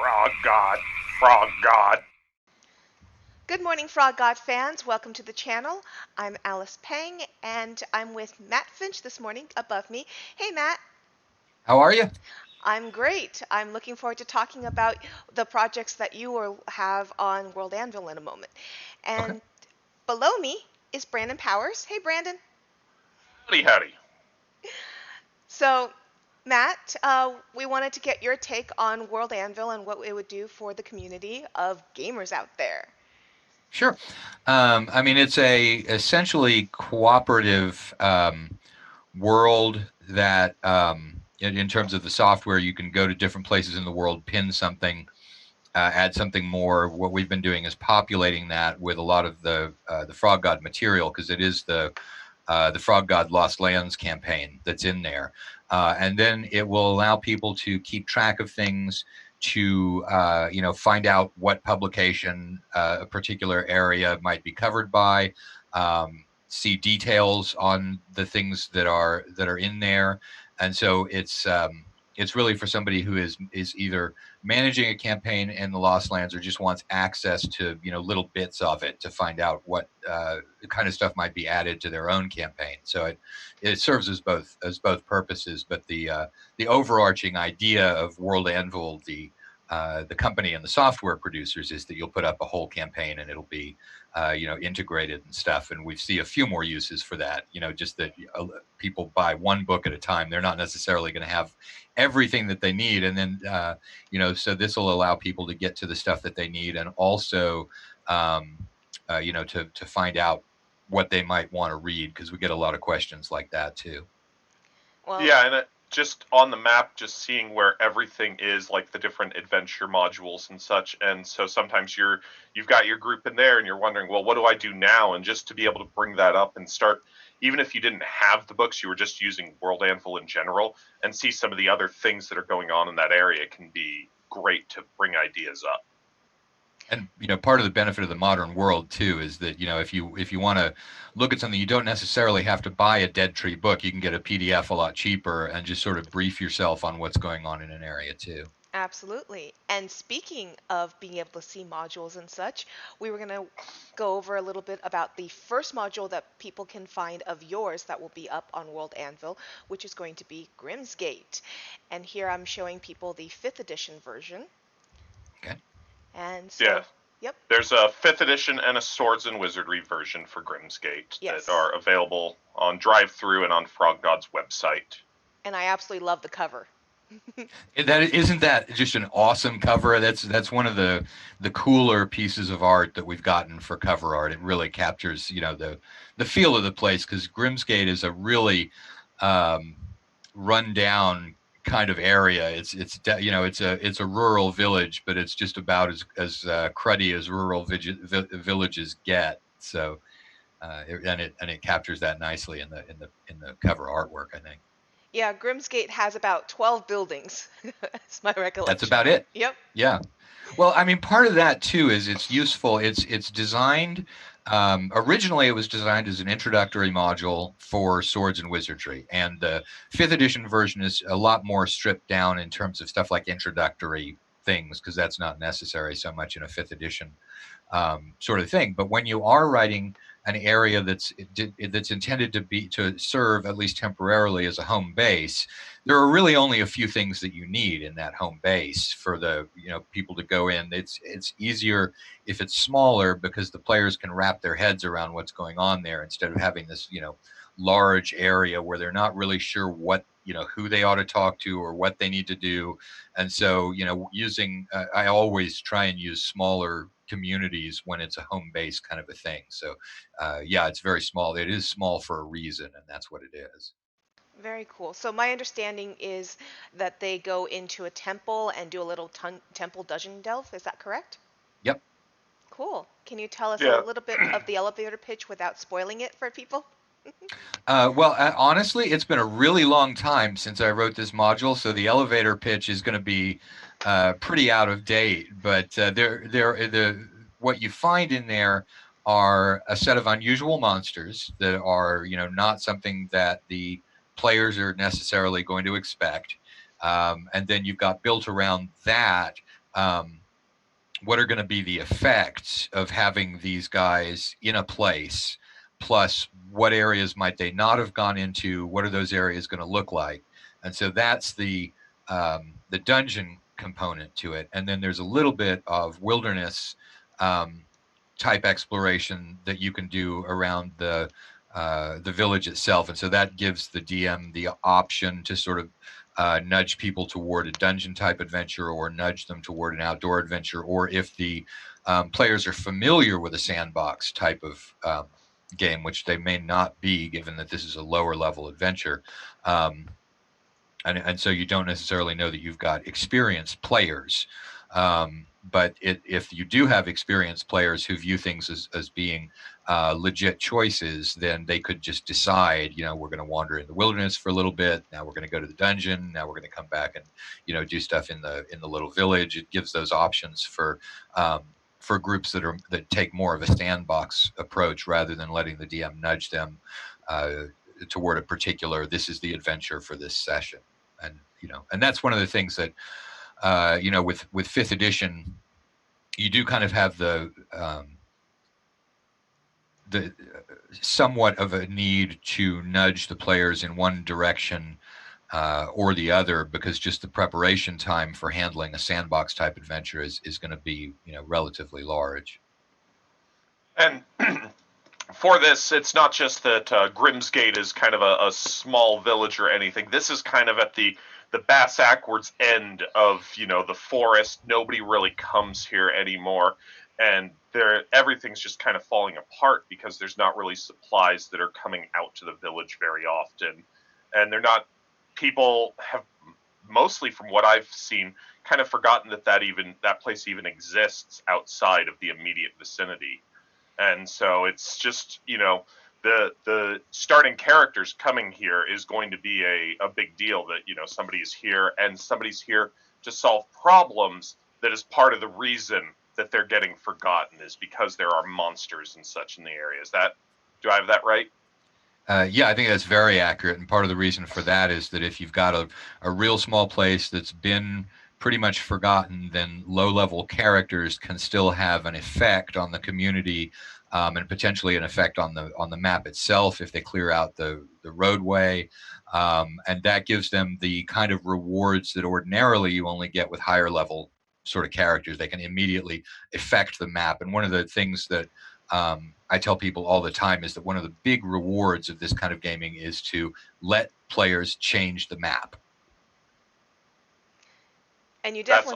Frog God, Frog God. Good morning, Frog God fans. Welcome to the channel. I'm Alice Peng, and I'm with Matt Finch this morning above me. Hey, Matt. How are you? I'm great. I'm looking forward to talking about the projects that you will have on World Anvil in a moment. Okay. And below me is Brandon Powers. Hey, Brandon. Howdy, howdy. So, Matt, we wanted to get your take on World Anvil and what it would do for the community of gamers out there. Sure. I mean, it's a essentially cooperative world that, in terms of the software, you can go to different places in the world, pin something, add something more. What we've been doing is populating that with a lot of the Frog God material because it is the Frog God Lost Lands campaign that's in there. And then it will allow people to keep track of things, to find out what publication a particular area might be covered by, see details on the things that are in there, and so it's really for somebody who is either managing a campaign in the Lost Lands or just wants access to little bits of it to find out what kind of stuff might be added to their own campaign. So it serves as both purposes. But the overarching idea of World Anvil, the company and the software producers, is that you'll put up a whole campaign and it'll be integrated and stuff. And we see a few more uses for that. Just that people buy one book at a time. They're not necessarily going to have everything that they need, and then so this will allow people to get to the stuff that they need, and also to find out what they might want to read, because we get a lot of questions like that too. Well, Yeah, and just on the map, just seeing where everything is, like the different adventure modules and such. And so sometimes you've got your group in there, and you're wondering, well, what do I do now? And just to be able to bring that up and start, even if you didn't have the books, you were just using World Anvil in general, and see some of the other things that are going on in that area can be great to bring ideas up. And part of the benefit of the modern world too is that if you want to look at something, you don't necessarily have to buy a Dead Tree book. You can get a PDF a lot cheaper and just sort of brief yourself on what's going on in an area too. absolutely. And speaking of being able to see modules and such, we were going to go over a little bit about the first module that people can find of yours that will be up on World Anvil, which is going to be Grimmsgate. And here I'm showing people the 5th edition version. Okay. And Yeah, so, yep, there's a 5th edition and a Swords and Wizardry version for Grimmsgate that yes. are available on Drive-Thru and on Frog God's website. And I absolutely love the cover. That isn't that just an awesome cover. That's one of the cooler pieces of art that we've gotten for cover art. It really captures the feel of the place, because Grimsgate is a really run down kind of area. It's a rural village, but it's just about as cruddy as rural villages get. So and it captures that nicely in the cover artwork, I think. Yeah, Grimmsgate has about 12 buildings. That's my That's recollection. about it. Yep. Yeah. Well, I mean, part of that too is it's useful. It's designed. Originally, it was designed as an introductory module for Swords and Wizardry, and the 5th edition version is a lot more stripped down in terms of stuff like introductory things, because that's not necessary so much in a 5th edition sort of thing. But when you are writing an area that's intended to serve, at least temporarily, as a home base, there are really only a few things that you need in that home base for the people to go in. It's easier if it's smaller, because the players can wrap their heads around what's going on there, instead of having this large area where they're not really sure what who they ought to talk to or what they need to do. And so using I always try and use smaller communities when it's a home base kind of a thing. So yeah, it's very small. It is small for a reason, and that's what it is. Very cool. So my understanding is that they go into a temple and do a little temple dungeon delve. Is that correct? Yep. Cool. Can you tell us a Yeah, little bit of the elevator pitch without spoiling it for people? Well, honestly, it's been a really long time since I wrote this module, so the elevator pitch is going to be pretty out of date. But what you find in there are a set of unusual monsters that are, not something that the players are necessarily going to expect. And then you've got, built around that, um, what are going to be the effects of having these guys in a place, plus what areas might they not have gone into, what are those areas going to look like. And so that's the dungeon component to it. And then there's a little bit of wilderness um, type exploration that you can do around the village itself. And so that gives the DM the option to sort of nudge people toward a dungeon type adventure or nudge them toward an outdoor adventure, or if the players are familiar with a sandbox type of game, which they may not be, given that this is a lower level adventure. And so you don't necessarily know that you've got experienced players. But if you do have experienced players who view things as being legit choices, then they could just decide, we're going to wander in the wilderness for a little bit. Now we're going to go to the dungeon. Now we're going to come back and, do stuff in the little village. It gives those options for groups that take more of a sandbox approach rather than letting the DM nudge them toward a particular, this is the adventure for this session. And that's one of the things that with fifth edition, you do kind of have the somewhat of a need to nudge the players in one direction or the other, because just the preparation time for handling a sandbox type adventure is going to be relatively large. And for this, it's not just that Grimmsgate is kind of a small village or anything. This is kind of at the bass backwards end of the forest. Nobody really comes here anymore, and everything's just kind of falling apart because there's not really supplies that are coming out to the village very often, and they're not. People have, mostly from what I've seen, kind of forgotten that place even exists outside of the immediate vicinity. And so it's just the starting characters coming here is going to be a big deal, that somebody's here and somebody's here to solve problems that is part of the reason that they're getting forgotten, is because there are monsters and such in the area. Do I have that right? Yeah, I think that's very accurate. And part of the reason for that is that if you've got a real small place that's been pretty much forgotten, then low level characters can still have an effect on the community, and potentially an effect on the map itself if they clear out the roadway. And that gives them the kind of rewards that ordinarily you only get with higher level sort of characters. They can immediately affect the map. And one of the things that I tell people all the time is that one of the big rewards of this kind of gaming is to let players change the map. And you definitely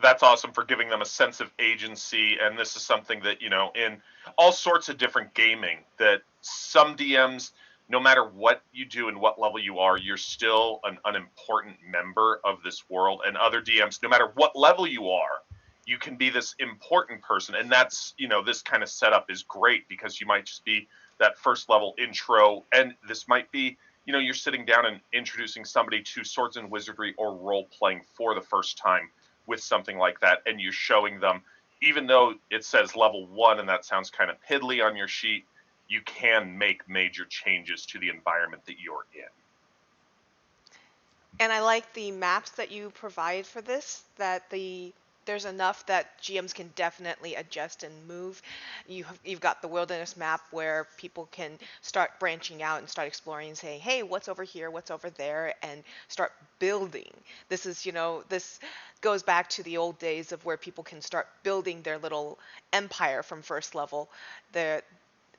That's awesome for giving them a sense of agency. And this is something that in all sorts of different gaming, that some DMs, no matter what you do and what level you are, you're still an unimportant member of this world. And other DMs, no matter what level you are, you can be this important person. And that's this kind of setup is great, because you might just be that first level intro, and this might be you're sitting down and introducing somebody to swords and wizardry or role playing for the first time with something like that, and you're showing them, even though it says level 1 and that sounds kind of piddly on your sheet, you can make major changes to the environment that you're in. And I like the maps that you provide for this, that there's enough that GMs can definitely adjust and move. You've got the wilderness map where people can start branching out and start exploring and saying, hey, what's over here, what's over there, and start building. This goes back to the old days of where people can start building their little empire from first level.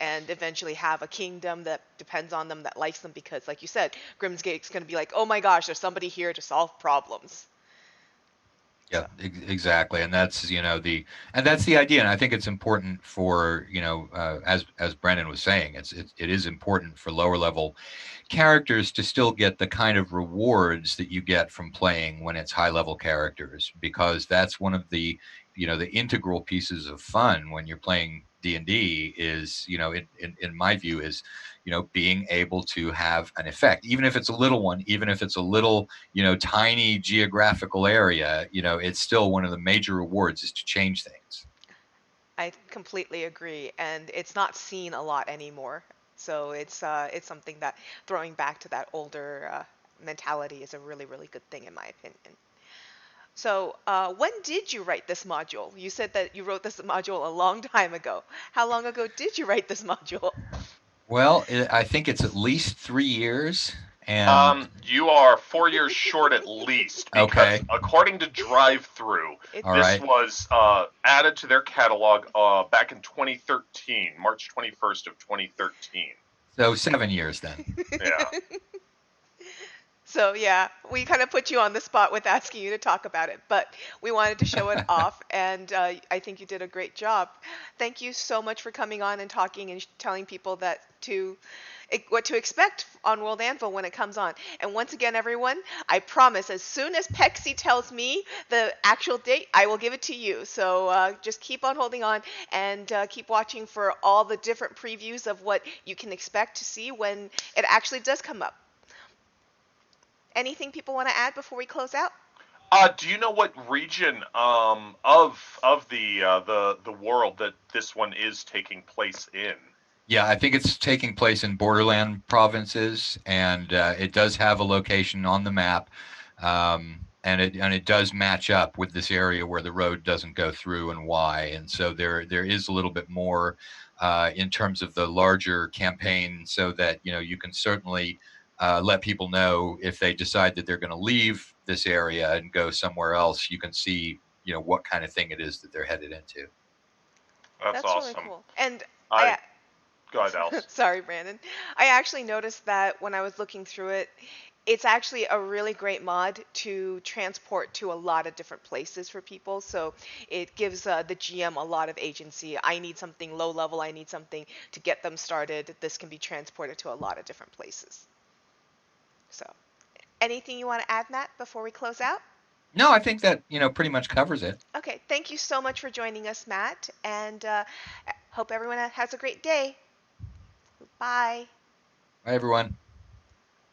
And eventually have a kingdom that depends on them, that likes them, because, like you said, Grimmsgate's going to be like, oh my gosh, there's somebody here to solve problems. Yeah, So. exactly, and that's that's the idea, and I think it's important for as Brennan was saying, it is important for lower level characters to still get the kind of rewards that you get from playing when it's high level characters, because that's one of the integral pieces of fun when you're playing D&D is in my view is being able to have an effect, even if it's a little one, even if it's a little tiny geographical area. It's still one of the major rewards is to change things. I completely agree, and it's not seen a lot anymore. So it's something that, throwing back to that older mentality, is a really, really good thing in my opinion. So, when did you write this module? You said that you wrote this module a long time ago. How long ago did you write this module? Well, I think it's at least 3 years. And You are 4 years short at least, because okay, according to Drive Through, It's all this right. was added to their catalog back in 2013, March 21st of 2013. So 7 years then. Yeah. So yeah, we kind of put you on the spot with asking you to talk about it, but we wanted to show it off, and I think you did a great job. Thank you so much for coming on and talking and telling people that what to expect on World Anvil when it comes on. And once again, everyone, I promise, as soon as Pexi tells me the actual date, I will give it to you. So just keep on holding on and keep watching for all the different previews of what you can expect to see when it actually does come up. Anything people want to add before we close out? Do you know what region of the world that this one is taking place in? Yeah, I think it's taking place in borderland provinces, and it does have a location on the map, and it does match up with this area where the road doesn't go through and why. And so there is a little bit more in terms of the larger campaign, so that you can certainly let people know if they decide that they're going to leave this area and go somewhere else. You can see what kind of thing it is that they're headed into. That's That's really awesome. cool. And I I Go ahead, Alice. sorry, Brandon. I actually noticed that when I was looking through it, it's actually a really great mod to transport to a lot of different places for people. So it gives the GM a lot of agency. I need something low level, I need something to get them started. This can be transported to a lot of different places. So, anything you want to add, Matt, before we close out? No, I think that pretty much covers it. Okay, thank you so much for joining us, Matt, and hope everyone has a great day. Bye. Bye, everyone.